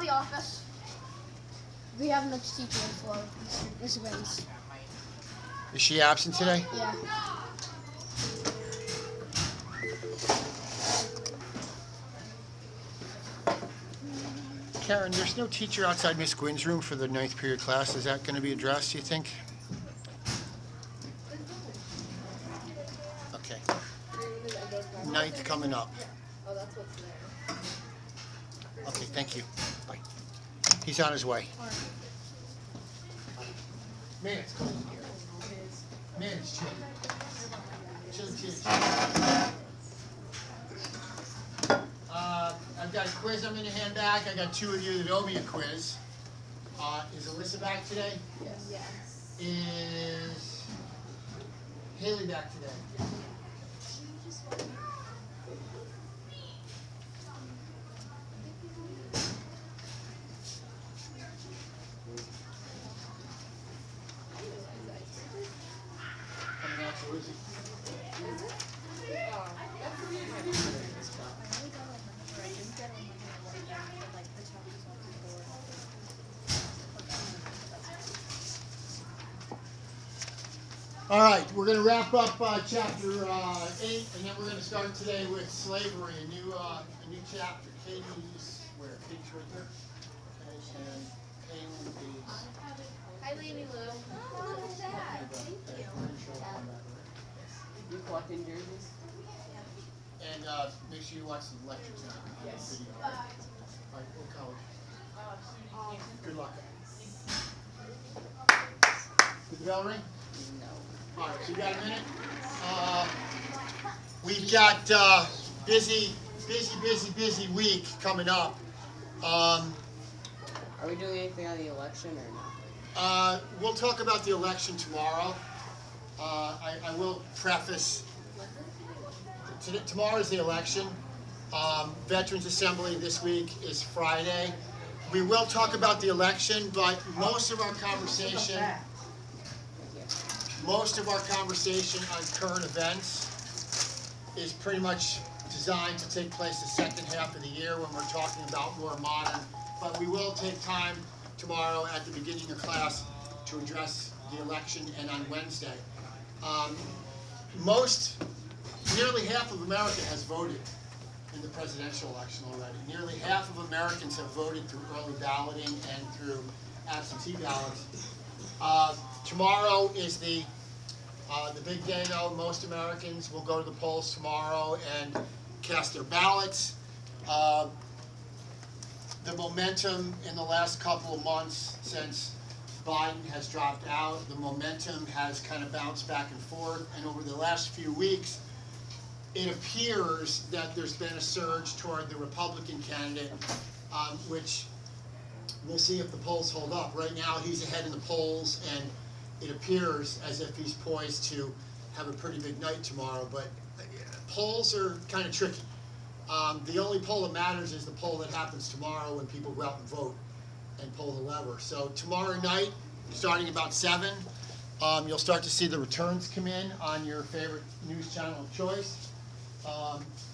the office. We have another teacher for Miss Grace. Is she absent today? Yeah. Karen, there's no teacher outside Miss Gwynn's room for the 9th period class. Is that going to be addressed, do you think? Okay. 9th coming up. Oh, that's what's there. Okay, thank you. Bye. He's on his way. Man, it's cold in here. Man, it's chilly. Chilly. I've got a quiz I'm going to hand back. I got 2 of you that owe me a quiz. Is Alyssa back today? Yes. Yes. Is Haley back today? Coming out to Lizzie. All right, we're going to wrap up chapter 8, and then we're going to start today with slavery, a new chapter. Katie's where? Katie's right there. Okay, and Haley is. Hi, Lady Lou. Oh, look at that. Thank you. You walked in jerseys? And make sure you watch the lecture tonight. Yes. Video. All right, what college? Good luck. Did the bell ring? No. All right, so you got a minute? We've got busy week coming up. Are we doing anything on the election or not? We'll talk about the election tomorrow. I will preface, tomorrow is the election. Veterans Assembly this week is Friday. We will talk about the election, but most of our conversation on current events is pretty much designed to take place the second half of the year when we're talking about more modern. But we will take time tomorrow at the beginning of class to address the election, and on Wednesday. Nearly half of America has voted in the presidential election already. Nearly half of Americans have voted through early balloting and through absentee ballots. Tomorrow is the big day, though. Most Americans will go to the polls tomorrow and cast their ballots. The momentum in the last couple of months since Biden has dropped out, the momentum has kind of bounced back and forth, and over the last few weeks, it appears that there's been a surge toward the Republican candidate, which we'll see if the polls hold up. Right now, he's ahead in the polls, and it appears as if he's poised to have a pretty big night tomorrow, but polls are kind of tricky. The only poll that matters is the poll that happens tomorrow when people go out and vote and pull the lever. So tomorrow night, starting about 7, you'll start to see the returns come in on your favorite news channel of choice.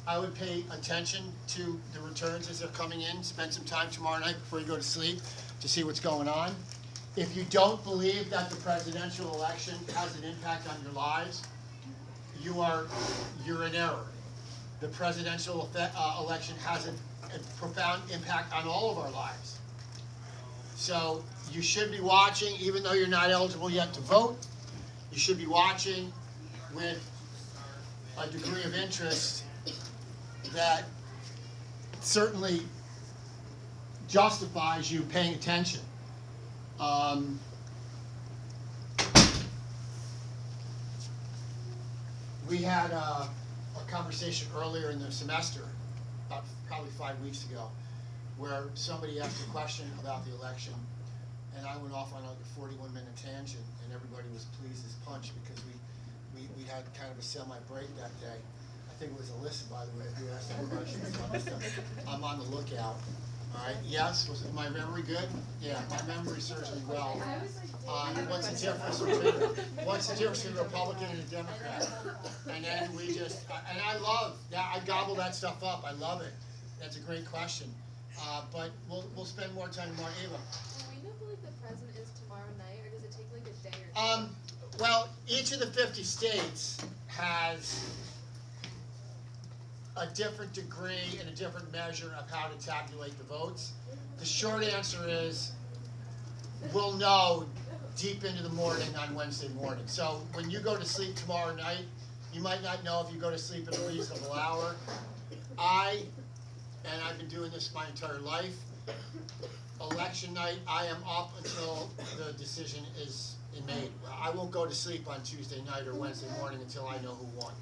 I would pay attention to the returns as they're coming in. Spend some time tomorrow night before you go to sleep to see what's going on. If you don't believe that the presidential election has an impact on your lives, you're in error. The presidential election has a profound impact on all of our lives. So you should be watching, even though you're not eligible yet to vote, you should be watching with a degree of interest that certainly justifies you paying attention. We had a conversation earlier in the semester, about probably 5 weeks ago, where somebody asked a question about the election, and I went off on like a 41-minute tangent, and everybody was pleased as punch because we had kind of a semi-break that day. I think it was Alyssa, by the way, who asked that question. So I'm on the lookout. All right. Yes. Was my memory good? Yeah, my memory serves me well. What's the difference between a Republican and a Democrat? And then I love that. I gobble that stuff up. I love it. That's a great question. But we'll spend more time tomorrow. Ava. Will we know who like the president is tomorrow night, or does it take like a day or two? Well, each of the 50 states has a different degree and a different measure of how to tabulate the votes. The short answer is we'll know deep into the morning on Wednesday morning. So when you go to sleep tomorrow night, you might not know if you go to sleep at a reasonable hour. And I've been doing this my entire life, election night, I am up until the decision is made. I won't go to sleep on Tuesday night or Wednesday morning until I know who won.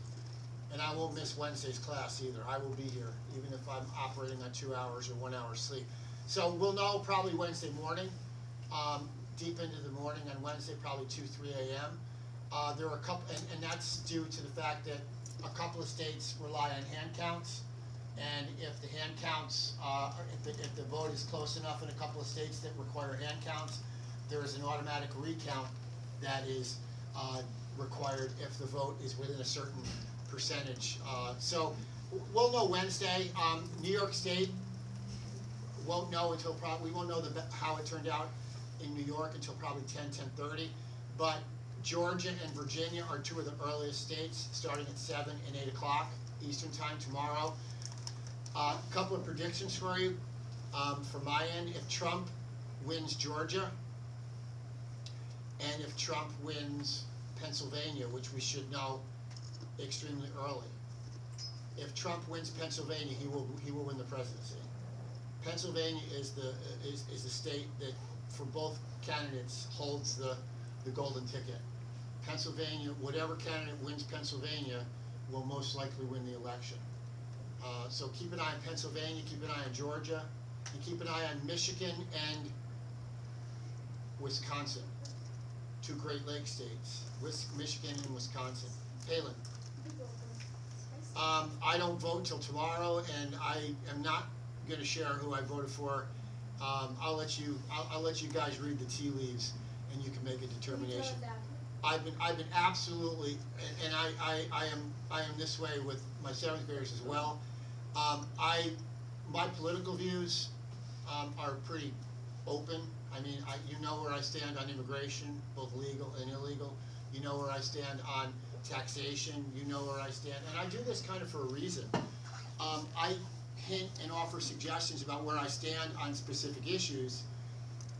And I won't miss Wednesday's class either. I will be here, even if I'm operating on 2 hours or 1 hour sleep. So we'll know probably Wednesday morning, deep into the morning on Wednesday, probably 2, 3 a.m. There are a couple, and that's due to the fact that a couple of states rely on hand counts. And if the hand counts, if the vote is close enough in a couple of states that require hand counts, there is an automatic recount that is required if the vote is within a certain percentage. So we'll know Wednesday. New York State won't know until we won't know how it turned out in New York until probably 10:30. But Georgia and Virginia are two of the earliest states, starting at 7 and 8 o'clock Eastern time tomorrow. A couple of predictions for you from my end. If Trump wins Georgia, and if Trump wins Pennsylvania, which we should know extremely early. If Trump wins Pennsylvania, he will win the presidency. Pennsylvania is the state that for both candidates holds the golden ticket. Pennsylvania, whatever candidate wins Pennsylvania will most likely win the election. So keep an eye on Pennsylvania, keep an eye on Georgia, and keep an eye on Michigan and Wisconsin, two Great Lakes states, Michigan and Wisconsin. Palin. I don't vote till tomorrow, and I am not going to share who I voted for. I'll let you guys read the tea leaves, and you can make a determination. I've been absolutely, and I am this way with my 7th graders as well. My political views are pretty open. I mean, you know where I stand on immigration, both legal and illegal. You know where I stand on taxation. You know where I stand, and I do this kind of for a reason. I hint and offer suggestions about where I stand on specific issues,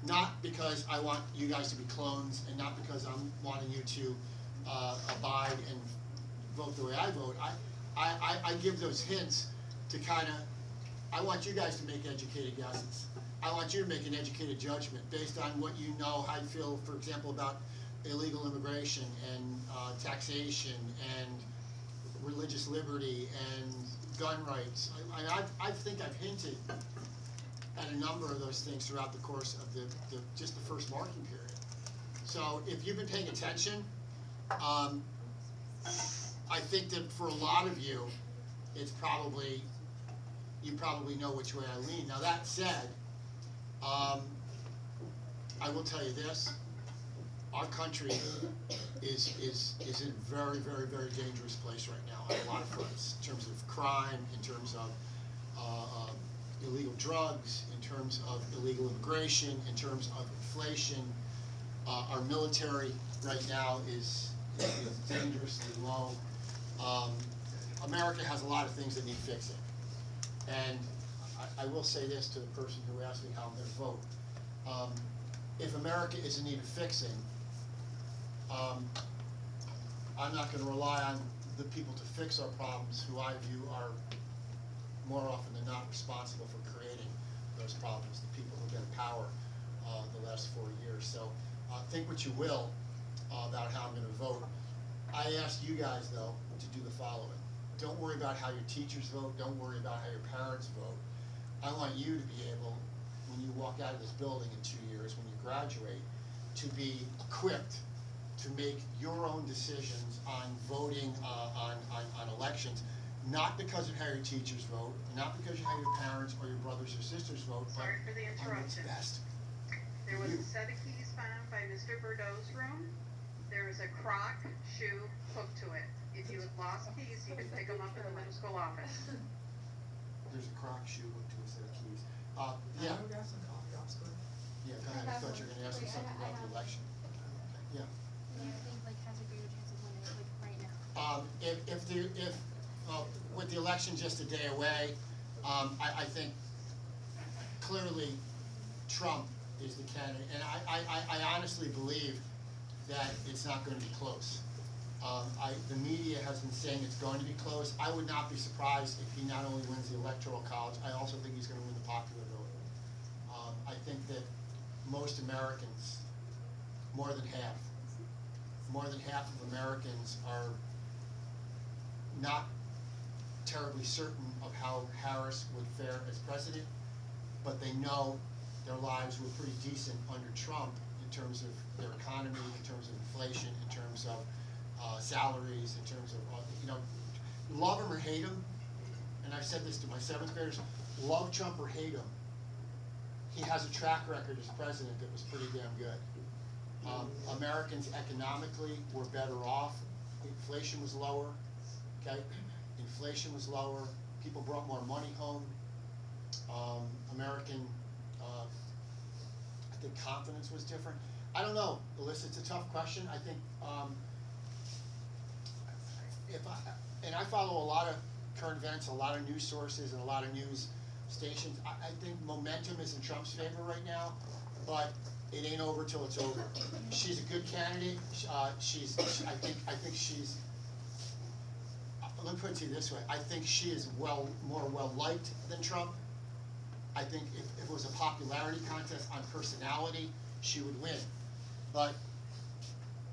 not because I want you guys to be clones, and not because I'm wanting you to abide and vote the way I vote. I give those hints to kind of, I want you guys to make educated guesses. I want you to make an educated judgment based on what you know, how you feel, for example, about illegal immigration and taxation and religious liberty and gun rights. I think I've hinted at a number of those things throughout the course of just the first marking period. So if you've been paying attention, I think that for a lot of you, it's probably, you probably know which way I lean. Now that said, I will tell you this, our country is in a very, very, very dangerous place right now on a lot of fronts, in terms of crime, in terms of illegal drugs, in terms of illegal immigration, in terms of inflation. Our military right now is dangerously low. America has a lot of things that need fixing. And I will say this to the person who asked me how I'm going to vote. If America is in need of fixing, I'm not going to rely on the people to fix our problems who I view are more often than not responsible for creating those problems, the people who've been in power the last 4 years. So think what you will about how I'm going to vote. I ask you guys, though, to do the following. Don't worry about how your teachers vote. Don't worry about how your parents vote. I want you to be able, when you walk out of this building in 2 years, when you graduate, to be equipped to make your own decisions on voting on elections, not because of how your teachers vote, not because of how your parents or your brothers or sisters vote, Sorry for the but on what's interruption. best. There was a set of keys found by Mr. Bordeaux's room. There was a Croc shoe hooked to it. If you had lost keys, you could pick them up in the middle school office. There's a Croc shoe hooked to a set of keys. Yeah, I would have some coffee off screen. yeah, go ahead, I thought you were gonna ask me Wait, something I about the have- election. Yeah. Yeah, I think like has a greater chance of winning like right now. With the election just a day away, I think clearly Trump is the candidate, and I honestly believe that it's not going to be close. The media has been saying it's going to be close. I would not be surprised if he not only wins the electoral college, I also think he's going to win the popular vote. I think that most Americans, more than half of Americans are not terribly certain of how Harris would fare as president, but they know their lives were pretty decent under Trump in terms of their economy, in terms of inflation, in terms of salaries, in terms of, love him or hate him, and I've said this to my seventh graders, love Trump or hate him, he has a track record as president that was pretty damn good. Americans economically were better off. Inflation was lower, okay? Inflation was lower. People brought more money home. American, I think confidence was different. I don't know, Alyssa, it's a tough question. I think, and I follow a lot of current events, a lot of news sources, and a lot of news stations. I think momentum is in Trump's favor right now, but it ain't over till it's over. She's a good candidate. I think she's. Let me put it to you this way. I think she is more well liked than Trump. I think if it was a popularity contest on personality, she would win. But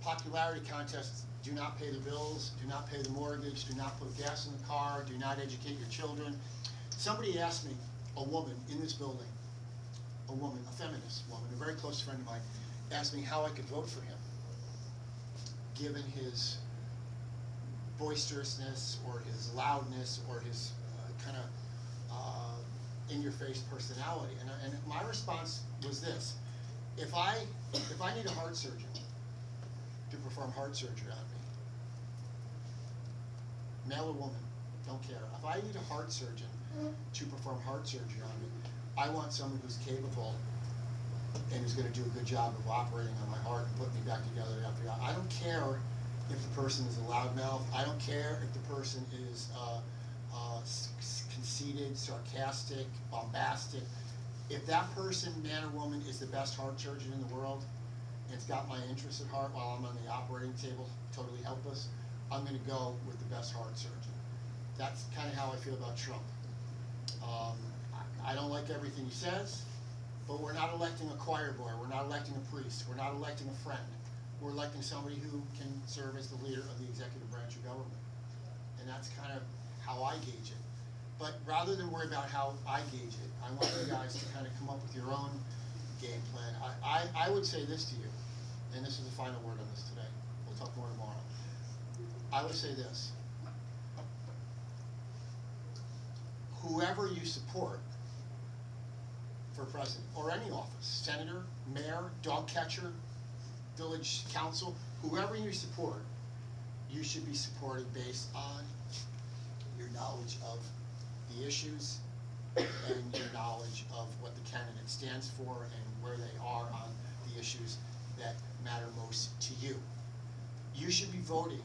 popularity contests do not pay the bills, do not pay the mortgage, do not put gas in the car, do not educate your children. Somebody asked me, a woman in this building, a woman, a feminist woman, a very close friend of mine, asked me how I could vote for him, given his boisterousness or his loudness or his kind of in-your-face personality. And my response was this: if I need a heart surgeon to perform heart surgery on me, male or woman, don't care. If I need a heart surgeon to perform heart surgery on me, I want someone who's capable and who's going to do a good job of operating on my heart and putting me back together after I don't care if the person is a loudmouth. I don't care if the person is conceited, sarcastic, bombastic. If that person, man or woman, is the best heart surgeon in the world, and it's got my interests at heart while I'm on the operating table, totally helpless, I'm going to go with the best heart surgeon. That's kind of how I feel about Trump. I don't like everything he says, but we're not electing a choir boy, we're not electing a priest, we're not electing a friend. We're electing somebody who can serve as the leader of the executive branch of government. And that's kind of how I gauge it. But rather than worry about how I gauge it, I want you guys to kind of come up with your own game plan. I would say this to you, and this is the final word on this today. We'll talk more tomorrow. I would say this: whoever you support for president or any office, senator, mayor, dog catcher, village council, whoever you support, you should be supported based on your knowledge of the issues and your knowledge of what the candidate stands for and where they are on the issues that matter most to you. You should be voting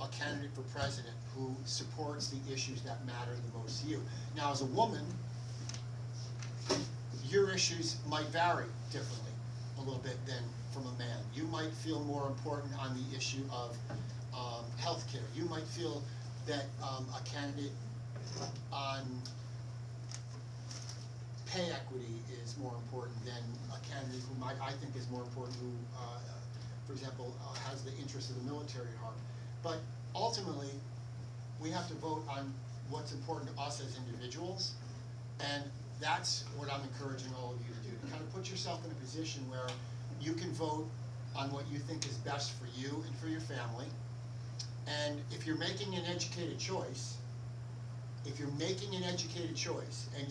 a candidate for president who supports the issues that matter the most to you. Now, as a woman, your issues might vary differently a little bit than from a man. You might feel more important on the issue of healthcare. You might feel that a candidate on pay equity is more important than a candidate who I think is more important, who, for example, has the interests of the military at heart. But ultimately, we have to vote on what's important to us as individuals, and that's what I'm encouraging all of you to do, to kind of put yourself in a position where you can vote on what you think is best for you and for your family. And if you're making an educated choice, and you're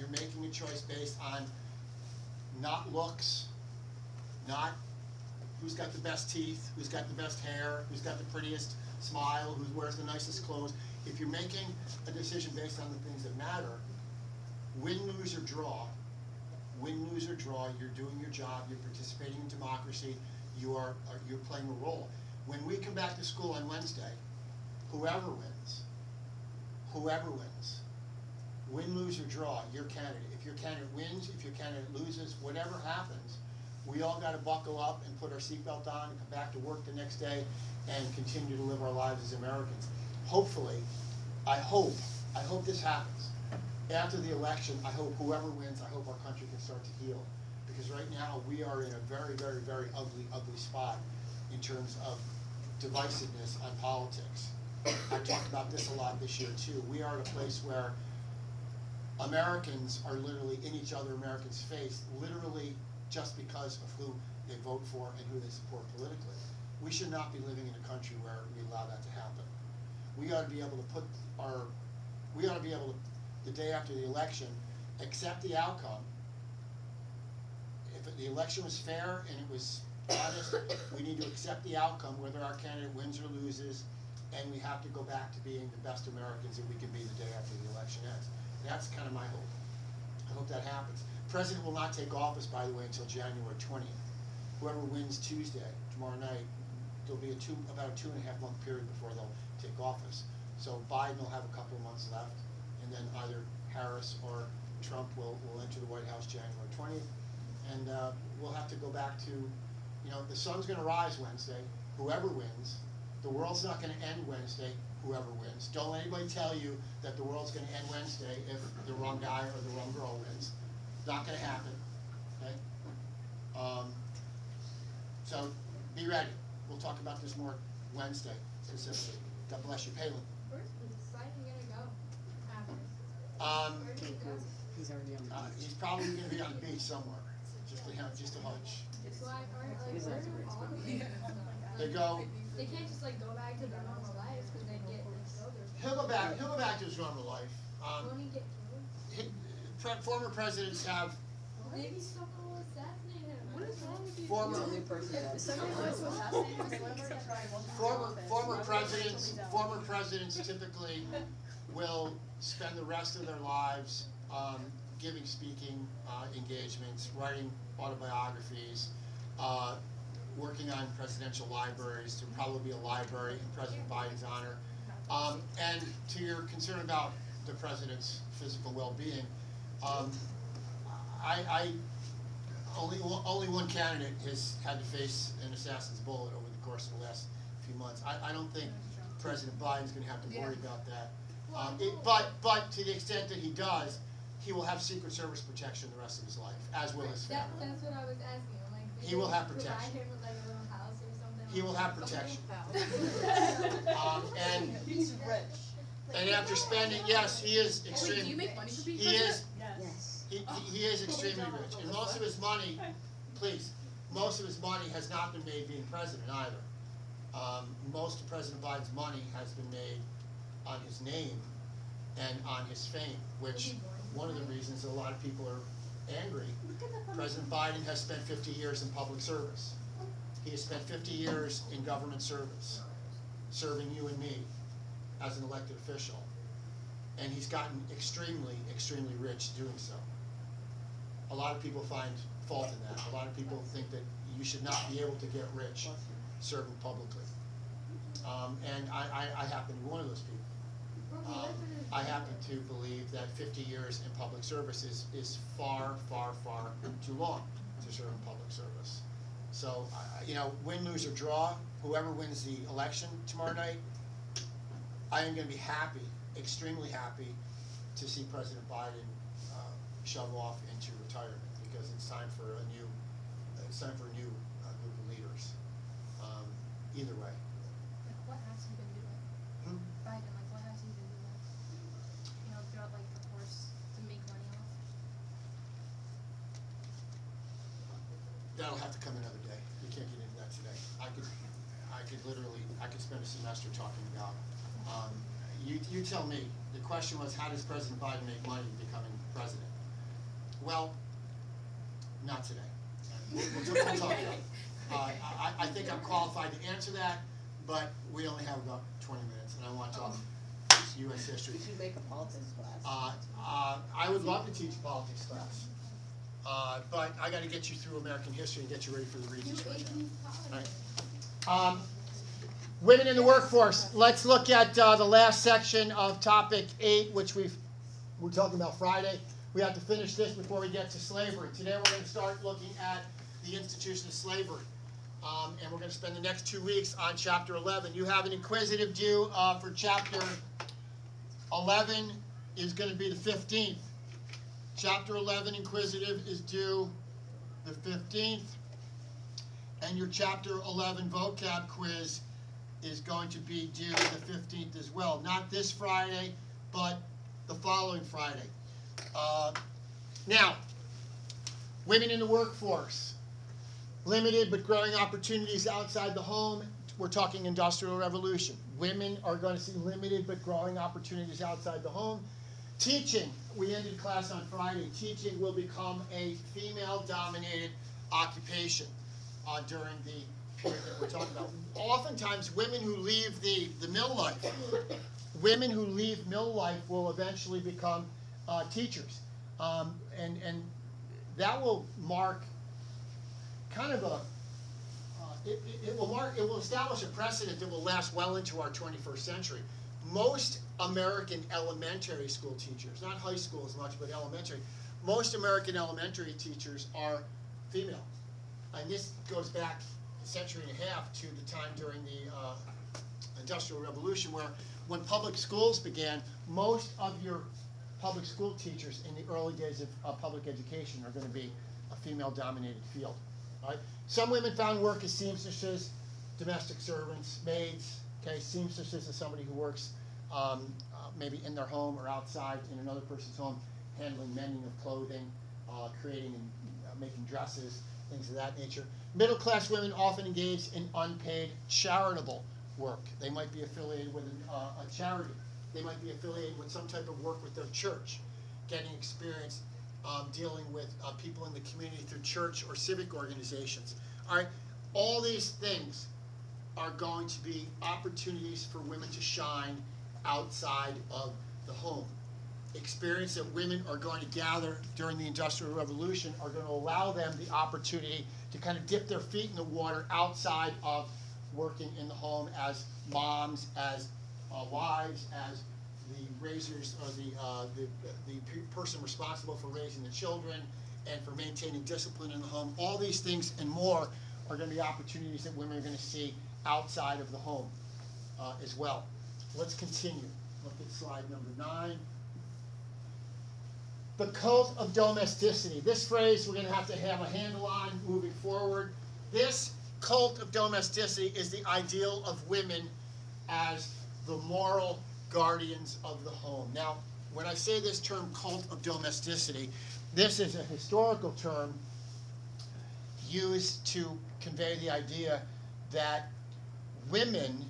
making a choice based on not looks, not who's got the best teeth, who's got the best hair, who's got the prettiest smile, who wears the nicest clothes, if you're making a decision based on the things that matter, win, lose, or draw, you're doing your job, you're participating in democracy, you're playing a role. When we come back to school on Wednesday, whoever wins, win, lose, or draw, your candidate. If your candidate wins, if your candidate loses, whatever happens, we all got to buckle up and put our seatbelt on and come back to work the next day and continue to live our lives as Americans. Hopefully, I hope this happens. After the election, I hope whoever wins, I hope our country can start to heal. Because right now, we are in a very, very, very ugly spot in terms of divisiveness on politics. I talked about this a lot this year too. We are at a place where Americans are literally in each other Americans' face, literally just because of who they vote for and who they support politically. We should not be living in a country where we allow that to happen. We ought to be able to the day after the election, accept the outcome. If the election was fair and it was honest, we need to accept the outcome, whether our candidate wins or loses, and we have to go back to being the best Americans that we can be the day after the election ends. That's kind of my hope. I hope that happens. The president will not take office, by the way, until January 20th. Whoever wins Tuesday, tomorrow night, there'll be about a 2.5 month period before they'll take office. So Biden will have a couple of months left, and then either Harris or Trump will enter the White House January 20th. And we'll have to go back to, the sun's going to rise Wednesday, whoever wins. The world's not going to end Wednesday, whoever wins. Don't let anybody tell you that the world's going to end Wednesday if the wrong guy or the wrong girl wins. Not going to happen, okay? So be ready. We'll talk about this more Wednesday specifically. God bless you. Palin. Where's Simon gonna go after? He's already on the beach. He's probably going to be on the beach somewhere. Just a hunch. So all of them, They go. they can't just go back to their normal lives because they get He'll go back to his normal life. Won't he get killed? Former presidents have. Maybe someone will assassinate him. What is wrong with you? The only person that Somebody wants to assassinate him, whatever gets right. Former presidents typically will spend the rest of their lives giving speaking engagements, writing autobiographies, working on presidential libraries. There'll probably be a library in President Biden's honor. And to your concern about the president's physical well-being, only one candidate has had to face an assassin's bullet over the course of the last few months. I don't think President Biden's going to have to worry about that. But to the extent that he does, he will have Secret Service protection the rest of his life, as will his family. That's what I was asking. He will have protection. Provide him with a little house or something. He will have protection. And He's rich. and after spending, yes, he is extremely. Do you make money for being He is. Yes. He is extremely rich, and most of his money, most of his money has not been made being president either. Most of President Biden's money has been made on his name and on his fame, which one of the reasons a lot of people are angry. President Biden has spent 50 years in public service. He has spent 50 years in government service, serving you and me as an elected official. And he's gotten extremely, extremely rich doing so. A lot of people find fault in that. A lot of people think that you should not be able to get rich serving publicly. And I happen to be one of those people. I happen to believe that 50 years in public service is far, far, far too long to serve in public service. So, win, lose, or draw, whoever wins the election tomorrow night, I am going to be happy, extremely happy, to see President Biden shove off into retirement, because it's time for a new group of leaders. Either way. What has he been doing? Biden, what has he been doing? Throughout the course to make money off? That'll have to come another day. We can't get into that today. I could spend a semester talking about. You tell me. The question was, how does President Biden make money becoming president? Well, not today. We'll talk about it. I think I'm qualified to answer that, but we only have about 20 minutes, and I want to talk. It's US history. We should make a politics class. I would love to teach a politics class. But I gotta get you through American history and get you ready for the Regents right now. All right. Women in the workforce. Let's look at the last section of topic 8, which we're talking about Friday. We have to finish this before we get to slavery. Today we're going to start looking at the institution of slavery. And we're going to spend the next 2 weeks on chapter 11. You have an inquisitive due for chapter 11 is going to be the 15th. Chapter 11 inquisitive is due the 15th. And your chapter 11 vocab quiz is going to be due the 15th as well. Not this Friday, but the following Friday. Now, women in the workforce. Limited but growing opportunities outside the home. We're talking Industrial Revolution. Women are going to see limited but growing opportunities outside the home. Teaching. We ended class on Friday. Teaching will become a female-dominated occupation during the period that we're talking about. Oftentimes, women who leave the mill life, women who leave mill life will eventually become teachers, and that will mark kind of it will establish a precedent that will last well into our 21st century. Most American elementary school teachers, not high school as much, but elementary, most American elementary teachers are female. And this goes back a century and a half to the time during the Industrial Revolution, where when public schools began, most of your public school teachers in the early days of public education are going to be a female-dominated field. Right? Some women found work as seamstresses, domestic servants, maids. Okay, seamstresses is somebody who works maybe in their home or outside in another person's home, handling mending of clothing, creating and making dresses, things of that nature. Middle-class women often engage in unpaid charitable work. They might be affiliated with a charity. They might be affiliated with some type of work with their church, getting experience dealing with people in the community through church or civic organizations. All right, all these things are going to be opportunities for women to shine outside of the home. Experience that women are going to gather during the Industrial Revolution are going to allow them the opportunity to kind of dip their feet in the water outside of working in the home as moms, as wives, as the raisers or the person responsible for raising the children and for maintaining discipline in the home. All these things and more are going to be opportunities that women are going to see outside of the home as well. Let's continue. Look at slide number 9. The cult of domesticity. This phrase we're going to have a handle on moving forward. This cult of domesticity is the ideal of women as the moral guardians of the home. Now, when I say this term cult of domesticity, this is a historical term used to convey the idea that women,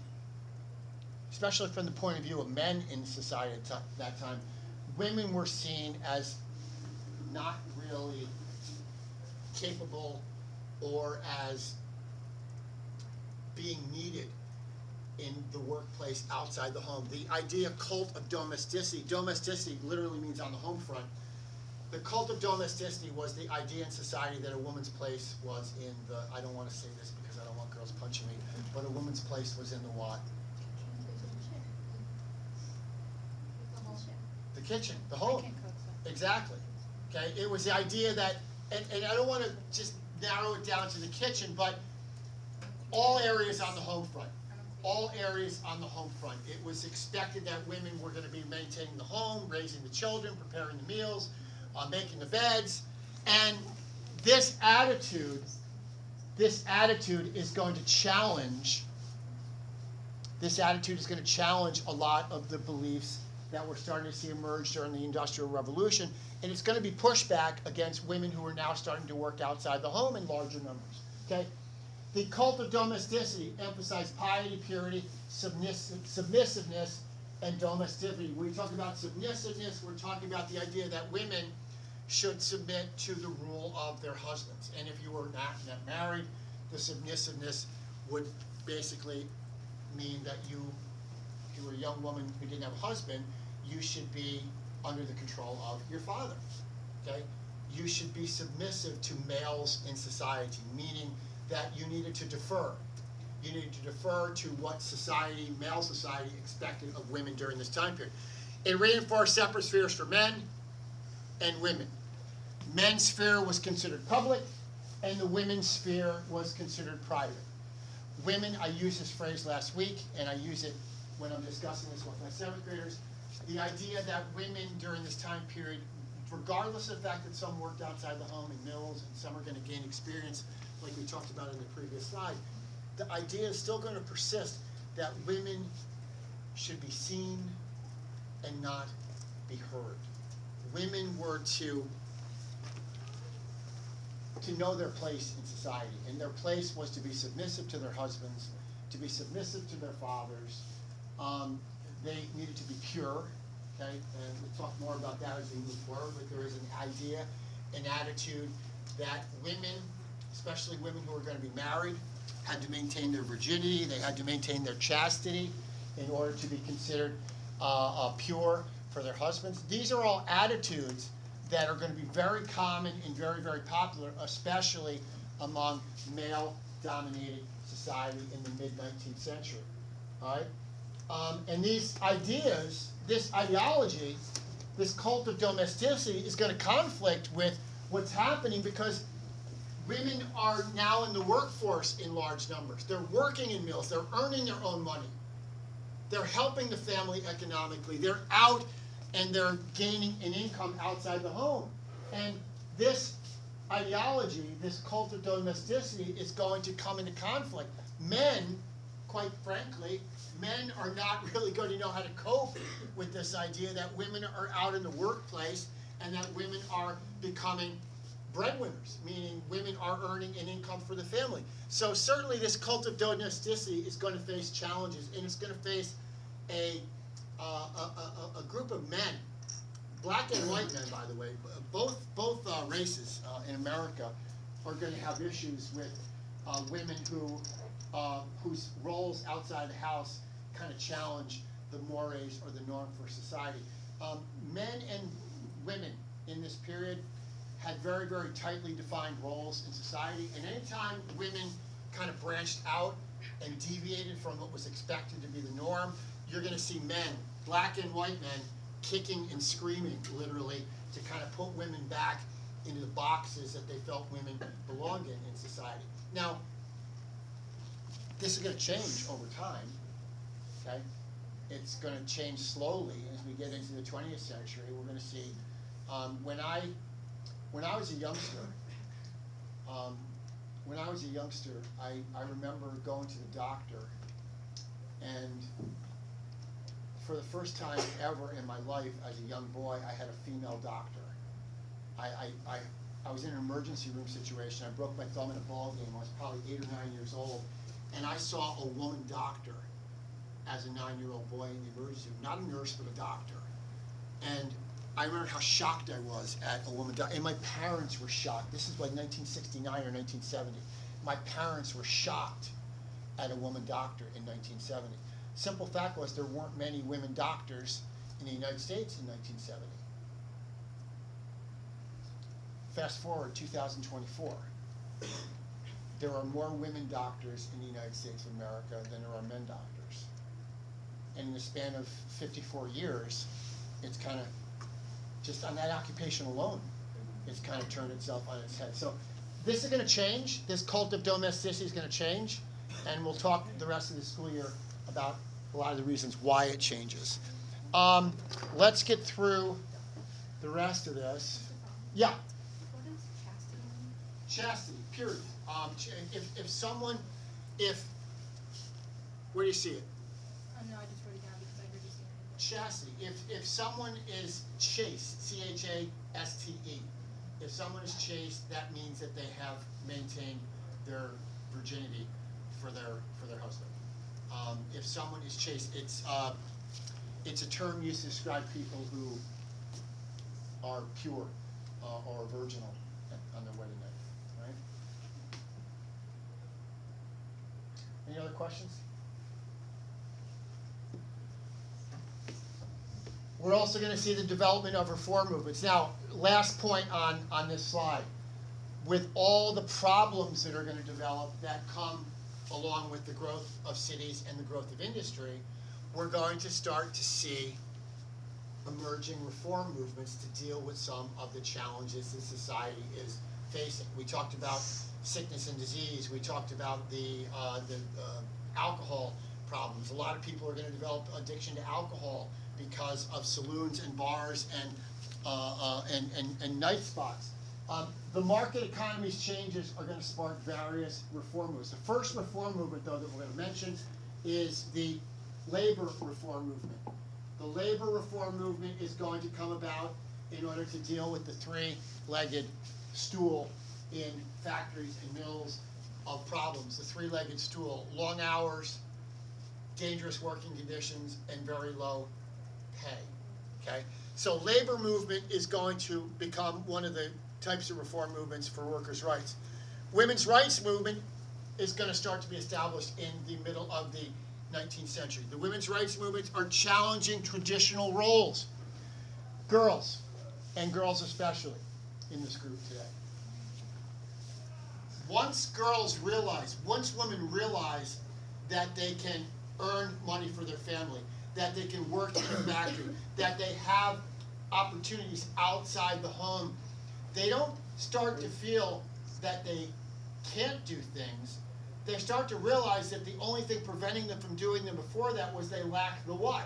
especially from the point of view of men in society at that time, women were seen as not really capable or as being needed in the workplace outside the home. The idea cult of domesticity, domesticity literally means on the home front. The cult of domesticity was the idea in society that a woman's place was in the, I don't want to say this because I don't want girls punching me, but a woman's place was in the what? The kitchen, the home. Exactly. Okay, it was the idea that, and I don't want to just narrow it down to the kitchen, but all areas on the home front. All areas on the home front. It was expected that women were going to be maintaining the home, raising the children, preparing the meals, making the beds, and this attitude is going to challenge. This attitude is going to challenge a lot of the beliefs that we're starting to see emerge during the Industrial Revolution, and it's going to be pushback against women who are now starting to work outside the home in larger numbers. Okay. The cult of domesticity emphasized piety, purity, submissiveness, and domesticity. When we talk about submissiveness, we're talking about the idea that women should submit to the rule of their husbands. And if you were not married, the submissiveness would basically mean that you if you were a young woman who didn't have a husband, you should be under the control of your father, okay? You should be submissive to males in society, meaning that you needed to defer. You needed to defer to what society, male society, expected of women during this time period. It reinforced separate spheres for men and women. Men's sphere was considered public, and the women's sphere was considered private. Women, I used this phrase last week, and I use it when I'm discussing this with my 7th graders. The idea that women during this time period, regardless of the fact that some worked outside the home in mills and some are going to gain experience, like we talked about in the previous slide, the idea is still going to persist that women should be seen and not be heard. Women were to know their place in society, and their place was to be submissive to their husbands, to be submissive to their fathers. They needed to be pure, okay, and we'll talk more about that as we move forward, but there is an idea, an attitude that women, especially women who are going to be married, had to maintain their virginity, they had to maintain their chastity in order to be considered pure for their husbands. These are all attitudes that are going to be very common and very, very popular, especially among male-dominated society in the mid-19th century. All right? And these ideas, this ideology, this cult of domesticity is going to conflict with what's happening because women are now in the workforce in large numbers. They're working in mills. They're earning their own money. They're helping the family economically. They're out and they're gaining an income outside the home. And this ideology, this cult of domesticity, is going to come into conflict. Men, quite frankly, men are not really going to know how to cope with this idea that women are out in the workplace and that women are becoming breadwinners, meaning women are earning an income for the family. So certainly this cult of domesticity is going to face challenges, and it's going to face a group of men, black and white men, by the way, both races in America are going to have issues with women whose roles outside the house kind of challenge the mores or the norm for society. Men and women in this period had very, very tightly defined roles in society, and anytime women kind of branched out and deviated from what was expected to be the norm, you're going to see men, black and white men, kicking and screaming, literally, to kind of put women back into the boxes that they felt women belonged in society. Now, this is going to change over time, okay? It's going to change slowly as we get into the 20th century. We're going to see, when I was a youngster, I remember going to the doctor, and for the first time ever in my life as a young boy, I had a female doctor. I was in an emergency room situation. I broke my thumb in a ball game. I was probably 8 or 9 years old, and I saw a woman doctor as a 9-year-old boy in the emergency room. Not a nurse, but a doctor. And I remember how shocked I was at a woman doctor. And my parents were shocked. This is like 1969 or 1970. My parents were shocked at a woman doctor in 1970. Simple fact was there weren't many women doctors in the United States in 1970. Fast forward 2024. There are more women doctors in the United States of America than there are men doctors. And in the span of 54 years, it's kind of, just on that occupation alone, it's kind of turned itself on its head. So this is going to change. This cult of domesticity is going to change. And we'll talk the rest of the school year about a lot of the reasons why it changes. Let's get through the rest of this. Yeah? What is chastity mean? Chastity, purity. If someone, where do you see it? No, I just wrote it down because I heard you say it. Chastity. If someone is chaste, C-H-A-S-T-E, if someone is chaste, that means that they have maintained their virginity for their husband. If someone is chaste, it's a term used to describe people who are pure or virginal on their wedding night, right? Any other questions? We're also going to see the development of reform movements. Now, last point on this slide. With all the problems that are going to develop that come along with the growth of cities and the growth of industry, we're going to start to see emerging reform movements to deal with some of the challenges that society is facing. We talked about sickness and disease. We talked about the alcohol problems. A lot of people are going to develop addiction to alcohol because of saloons and bars and night spots. The market economy's changes are going to spark various reform movements. The first reform movement, though, that we're going to mention is the labor reform movement. The labor reform movement is going to come about in order to deal with the three-legged stool in factories and mills of problems. The three-legged stool: long hours, dangerous working conditions, and very low pay. Okay? So labor movement is going to become one of the types of reform movements for workers' rights. Women's rights movement is going to start to be established in the middle of the 19th century. The women's rights movements are challenging traditional roles. Girls, and girls especially, in this group today. Once women realize that they can earn money for their family, that they can work in a factory, that they have opportunities outside the home, they don't start to feel that they can't do things. They start to realize that the only thing preventing them from doing them before that was they lacked the what?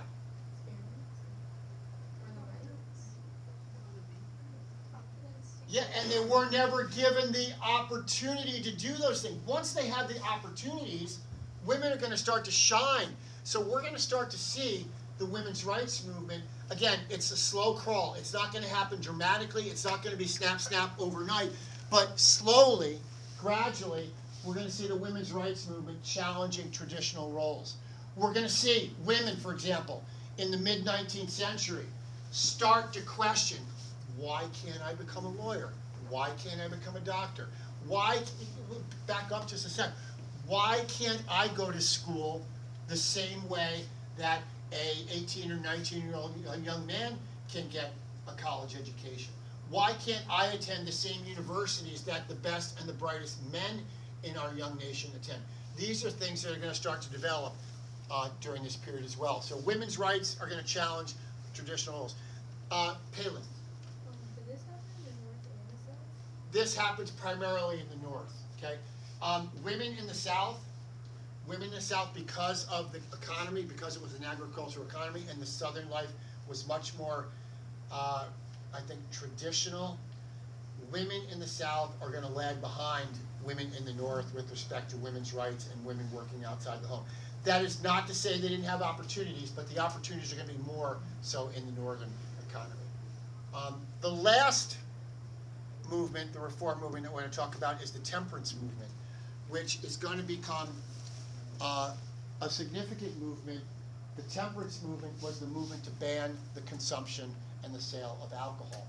Yeah, and they were never given the opportunity to do those things. Once they have the opportunities, women are going to start to shine. So we're going to start to see the women's rights movement. Again, it's a slow crawl. It's not going to happen dramatically. It's not going to be snap, snap overnight. But slowly, gradually, we're going to see the women's rights movement challenging traditional roles. We're going to see women, for example, in the mid-19th century, start to question, why can't I become a lawyer? Why can't I become a doctor? Back up just a sec. Why can't I go to school the same way that a 18 or 19-year-old young man can get a college education? Why can't I attend the same universities that the best and the brightest men in our young nation attend? These are things that are going to start to develop during this period as well. So women's rights are going to challenge traditional roles. Palin. Did this happen in the North and the South? This happens primarily in the North. Okay, women in the South, because of the economy, because it was an agricultural economy, and the Southern life was much more, I think, traditional. Women in the South are going to lag behind women in the North with respect to women's rights and women working outside the home. That is not to say they didn't have opportunities, but the opportunities are going to be more so in the northern economy. The last movement, the reform movement that we're going to talk about, is the temperance movement, which is going to become a significant movement. The temperance movement was the movement to ban the consumption and the sale of alcohol.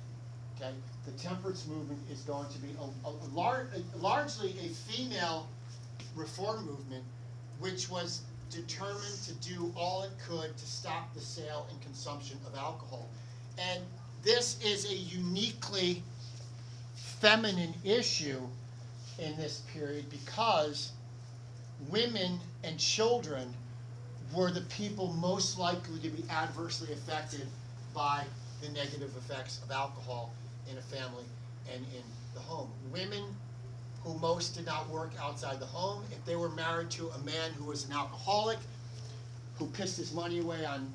Okay? The temperance movement is going to be largely a female reform movement, which was determined to do all it could to stop the sale and consumption of alcohol. And this is a uniquely feminine issue in this period because women and children were the people most likely to be adversely affected by the negative effects of alcohol in a family and in the home. Women who most did not work outside the home, if they were married to a man who was an alcoholic, who pissed his money away on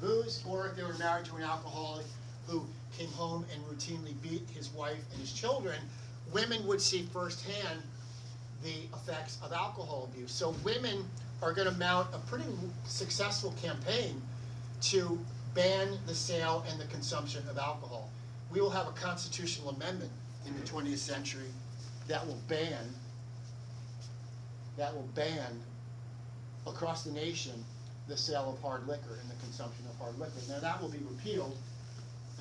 booze, or if they were married to an alcoholic who came home and routinely beat his wife and his children, women would see firsthand the effects of alcohol abuse. So women are going to mount a pretty successful campaign to ban the sale and the consumption of alcohol. We will have a constitutional amendment in the 20th century that will ban across the nation the sale of hard liquor and the consumption of hard liquor. Now that will be repealed.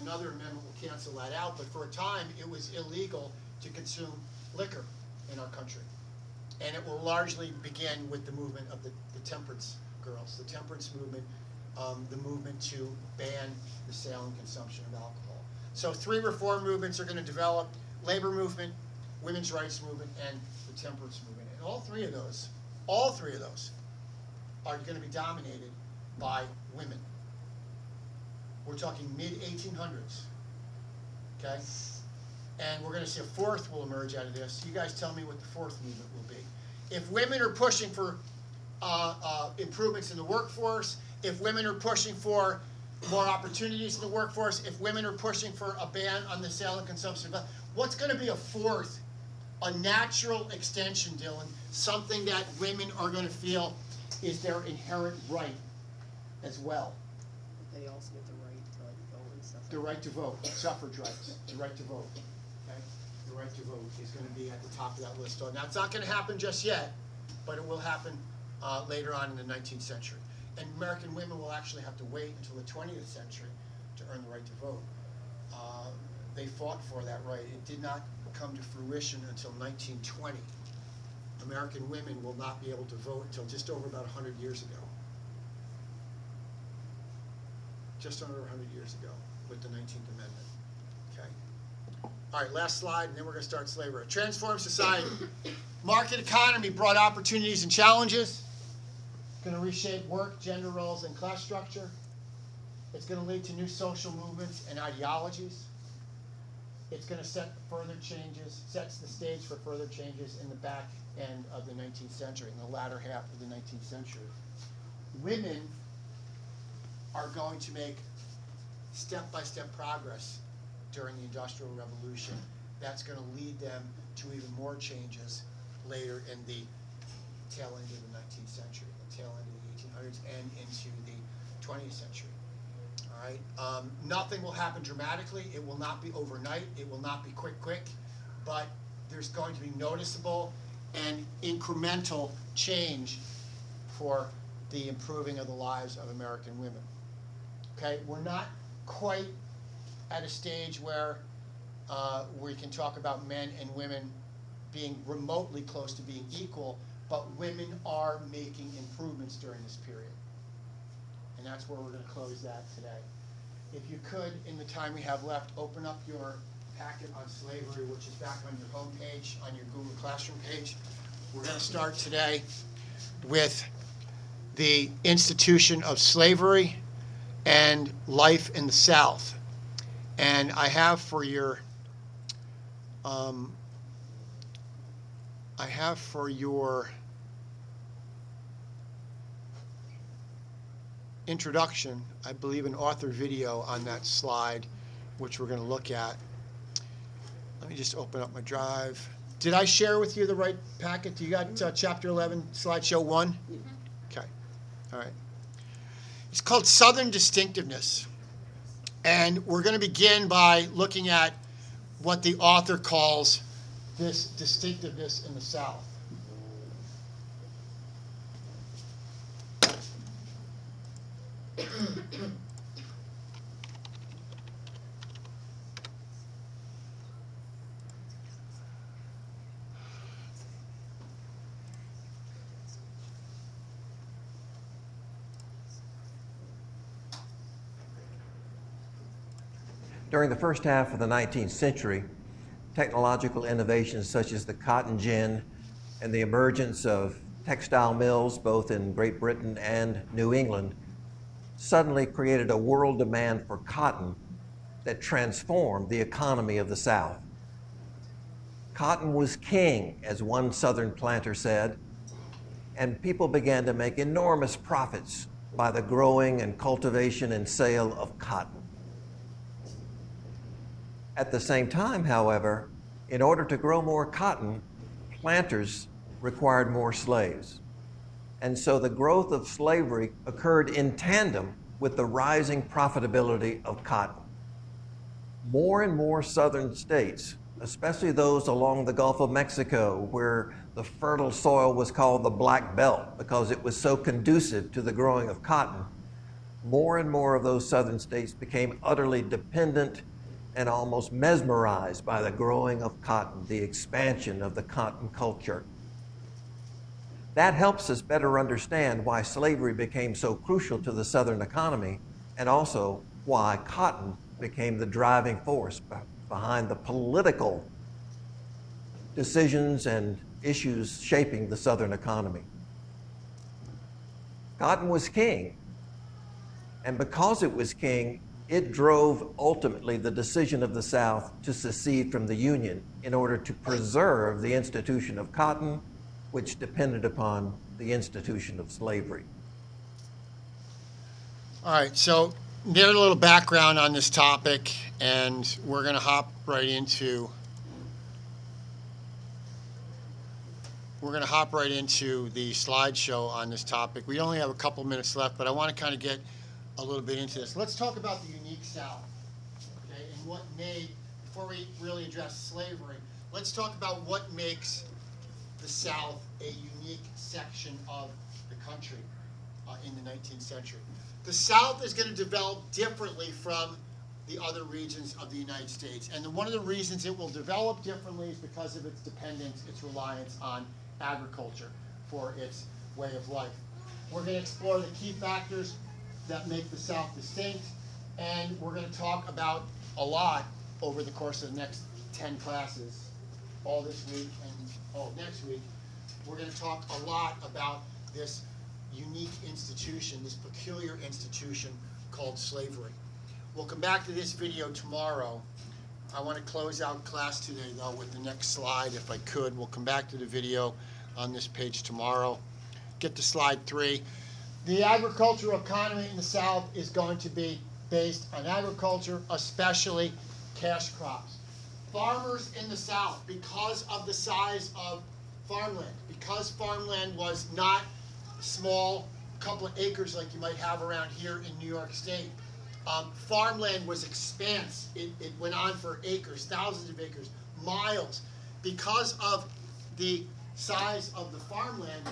Another amendment will cancel that out, but for a time it was illegal to consume liquor in our country. And it will largely begin with the movement of the temperance girls. The temperance movement the movement to ban the sale and consumption of alcohol. So 3 reform movements are going to develop: labor movement, women's rights movement, and the temperance movement. And all three of those are going to be dominated by women. We're talking mid-1800s, okay? And we're going to see a fourth will emerge out of this. You guys tell me what the fourth movement will be. If women are pushing for improvements in the workforce, if women are pushing for more opportunities in the workforce, if women are pushing for a ban on the sale and consumption of, what's going to be a fourth, a natural extension, Dylan, something that women are going to feel is their inherent right as well? They also get the right to like vote and stuff. The right to vote, suffrage rights, the right to vote. Okay? The right to vote is going to be at the top of that list. Now, it's not going to happen just yet, but it will happen later on in the 19th century. And American women will actually have to wait until the 20th century to earn the right to vote. They fought for that right. It did not come to fruition until 1920. American women will not be able to vote until just over about 100 years ago. Just under 100 years ago with the 19th Amendment. Okay. All right, last slide, and then we're going to start slavery. A transformed society. Market economy brought opportunities and challenges. It's going to reshape work, gender roles, and class structure. It's going to lead to new social movements and ideologies. It's going to sets the stage for further changes in the back end of the 19th century, in the latter half of the 19th century. Women are going to make step-by-step progress during the Industrial Revolution. That's going to lead them to even more changes later in the tail end of the 19th century, the tail end of the 1800s, and into the 20th century. All right. Nothing will happen dramatically. It will not be overnight. It will not be quick, but there's going to be noticeable and incremental change for the improving of the lives of American women. Okay, we're not quite at a stage where we can talk about men and women being remotely close to being equal, but women are making improvements during this period. And that's where we're going to close that today. If you could, in the time we have left, open up your packet on slavery, which is back on your home page, on your Google Classroom page. We're going to start today with the institution of slavery and life in the South. And I have for your introduction, I believe, an author video on that slide, which we're going to look at. Let me just open up my drive. Did I share with you the right packet? Do you got chapter 11, slideshow 1? Yeah. Okay. All right. It's called Southern Distinctiveness. And we're going to begin by looking at what the author calls this distinctiveness in the South. During the first half of the 19th century, technological innovations such as the cotton gin and the emergence of textile mills both in Great Britain and New England suddenly created a world demand for cotton that transformed the economy of the South. Cotton was king, as one Southern planter said, and people began to make enormous profits by the growing and cultivation and sale of cotton. At the same time, however, in order to grow more cotton, planters required more slaves. And so the growth of slavery occurred in tandem with the rising profitability of cotton. More and more southern states, especially those along the Gulf of Mexico, where the fertile soil was called the Black Belt because it was so conducive to the growing of cotton, more and more of those southern states became utterly dependent and almost mesmerized by the growing of cotton, the expansion of the cotton culture. That helps us better understand why slavery became so crucial to the Southern economy, and also why cotton became the driving force behind the political decisions and issues shaping the Southern economy. Cotton was king, and because it was king, it drove ultimately the decision of the South to secede from the Union in order to preserve the institution of cotton, which depended upon the institution of slavery. All right, so get a little background on this topic, and we're going to hop right into the slideshow on this topic. We only have a couple minutes left, but I want to kind of get a little bit into this. Let's talk about the unique South, okay, and what made, before we really address slavery, let's talk about what makes the South a unique section of the country in the 19th century. The South is going to develop differently from the other regions of the United States. And one of the reasons it will develop differently is because of its dependence, its reliance on agriculture for its way of life. We're going to explore the key factors that make the South distinct, and we're going to talk about a lot over the course of the next 10 classes, all this week and all next week. We're going to talk a lot about this unique institution, this peculiar institution called slavery. We'll come back to this video tomorrow. I want to close out class today, though, with the next slide, if I could. We'll come back to the video on this page tomorrow. Get to slide 3. The agricultural economy in the South is going to be based on agriculture, especially cash crops. Farmers in the South, because of the size of farmland, because farmland was not small, couple of acres like you might have around here in New York State. Farmland was expanse. It went on for acres, thousands of acres, miles. Because of the size of the farmland,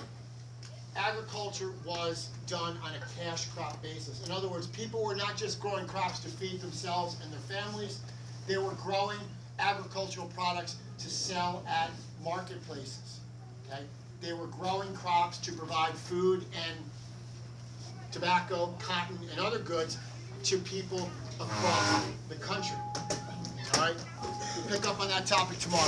agriculture was done on a cash crop basis. In other words, people were not just growing crops to feed themselves and their families, they were growing agricultural products to sell at marketplaces. Okay? They were growing crops to provide food and tobacco, cotton, and other goods to people across the country. All right? We'll pick up on that topic tomorrow.